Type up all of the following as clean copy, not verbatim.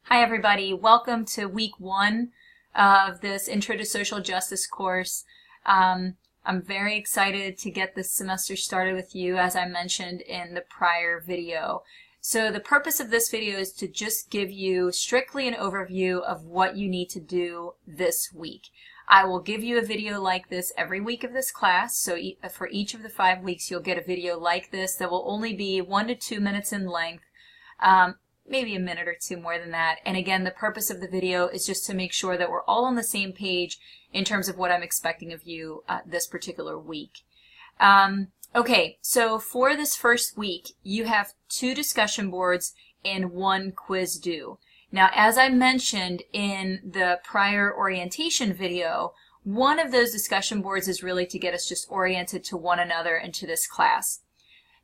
Hi everybody, welcome to week one of this Intro to Social Justice course. I'm very excited to get this semester started with you, as I mentioned in the prior video. So the purpose of this video is to just give you strictly an overview of what you need to do this week. I will give you a video like this every week of this class, so for each of the 5 weeks you'll get a video like this that will only be 1 to 2 minutes in length. Maybe a minute or two more than that. And again, the purpose of the video is just to make sure that we're all on the same page in terms of what I'm expecting of you this particular week. Okay, so for this first week, you have 2 discussion boards and 1 quiz due. Now, as I mentioned in the prior orientation video, one of those discussion boards is really to get us just oriented to one another and to this class.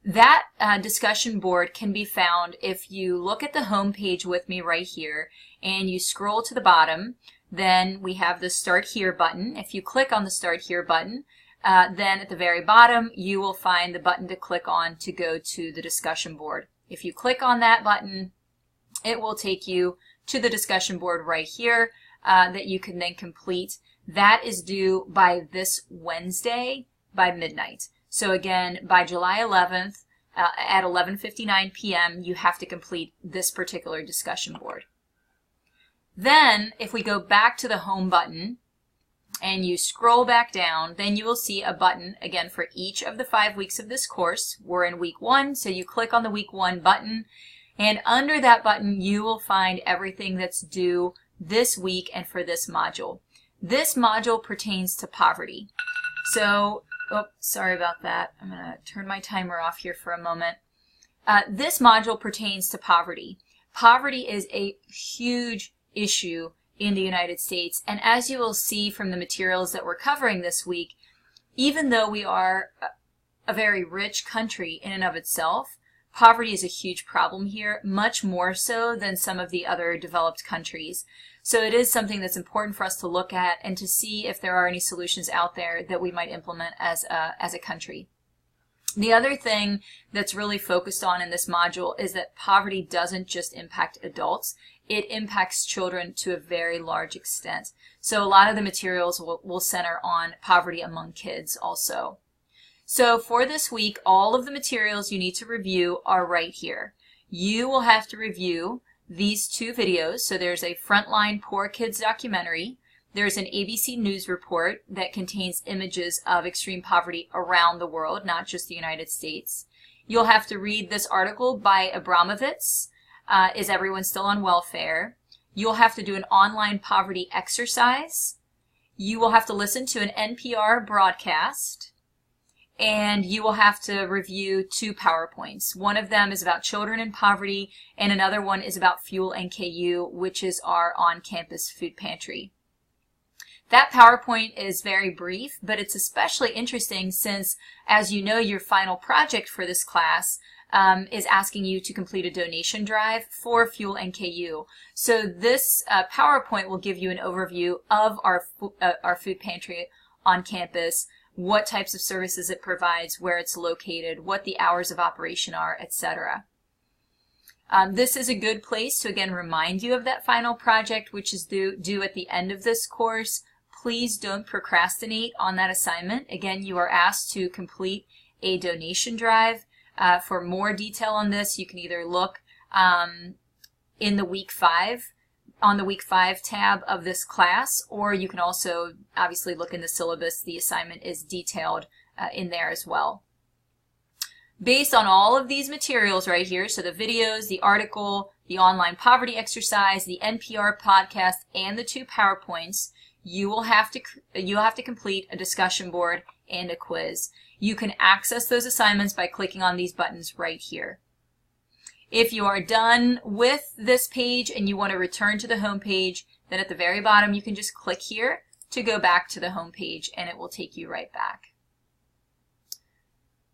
That discussion board can be found if you look at the home page with me right here and you scroll to the bottom. Then we have the Start Here button. If you click on the Start Here button, then at the very bottom you will find the button to click on to go to the discussion board. If you click on that button, it will take you to the discussion board right here that you can then complete. That is due by this Wednesday by midnight. So again, by July 11th at 11:59 p.m., you have to complete this particular discussion board. Then, if we go back to the home button and you scroll back down, then you will see a button, again, for each of the 5 weeks of this course. We're in week 1, so you click on the week 1 button, and under that button, you will find everything that's due this week and for this module. This module pertains to poverty. So, sorry about that. I'm going to turn my timer off here for a moment. This module pertains to poverty. Poverty is a huge issue in the United States, and as you will see from the materials that we're covering this week, even though we are a very rich country in and of itself, poverty is a huge problem here, much more so than some of the other developed countries. So it is something that's important for us to look at and to see if there are any solutions out there that we might implement as a country. The other thing that's really focused on in this module is that poverty doesn't just impact adults, it impacts children to a very large extent. So a lot of the materials will center on poverty among kids also. So for this week, all of the materials you need to review are right here. You will have to review these 2 videos. So there's a Frontline Poor Kids documentary. There's an ABC News report that contains images of extreme poverty around the world, not just the United States. You'll have to read this article by Abramovitz, Is Everyone Still on Welfare? You'll have to do an online poverty exercise. You will have to listen to an NPR broadcast. And you will have to review 2 PowerPoints. One of them is about children in poverty, and another one is about Fuel NKU, which is our on-campus food pantry. That PowerPoint is very brief, but it's especially interesting since, as you know, your final project for this class is asking you to complete a donation drive for Fuel NKU. So this PowerPoint will give you an overview of our food pantry on campus, what types of services it provides, where it's located, what the hours of operation are, etc. This is a good place to again remind you of that final project, which is due at the end of this course. Please don't procrastinate on that assignment. Again, you are asked to complete a donation drive. For more detail on this, you can either look in the week 5 on the week 5 tab of this class, or you can also obviously look in the syllabus. The assignment is detailed in there as well. Based on all of these materials right here, so the videos, the article, the online poverty exercise, the NPR podcast, and the 2 PowerPoints, you'll have to complete a discussion board and a quiz. You can access those assignments by clicking on these buttons right here. If you are done with this page and you want to return to the home page, then at the very bottom you can just click here to go back to the home page and it will take you right back.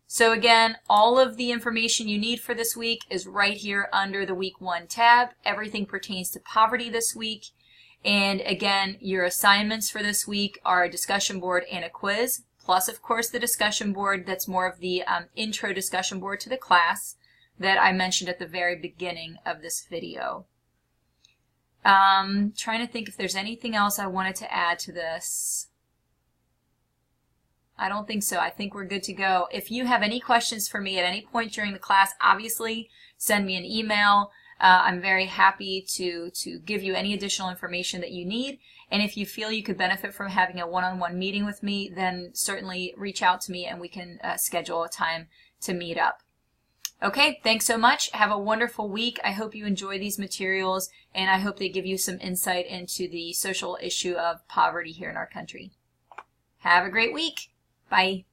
So again, all of the information you need for this week is right here under the week 1 tab. Everything pertains to poverty this week. And again, your assignments for this week are a discussion board and a quiz, plus of course the discussion board that's more of the intro discussion board to the class that I mentioned at the very beginning of this video. Trying to think if there's anything else I wanted to add to this. I don't think so. I think we're good to go. If you have any questions for me at any point during the class, obviously send me an email. I'm very happy to give you any additional information that you need. And if you feel you could benefit from having a one-on-one meeting with me, then certainly reach out to me and we can schedule a time to meet up. Okay, thanks so much. Have a wonderful week. I hope you enjoy these materials, and I hope they give you some insight into the social issue of poverty here in our country. Have a great week. Bye.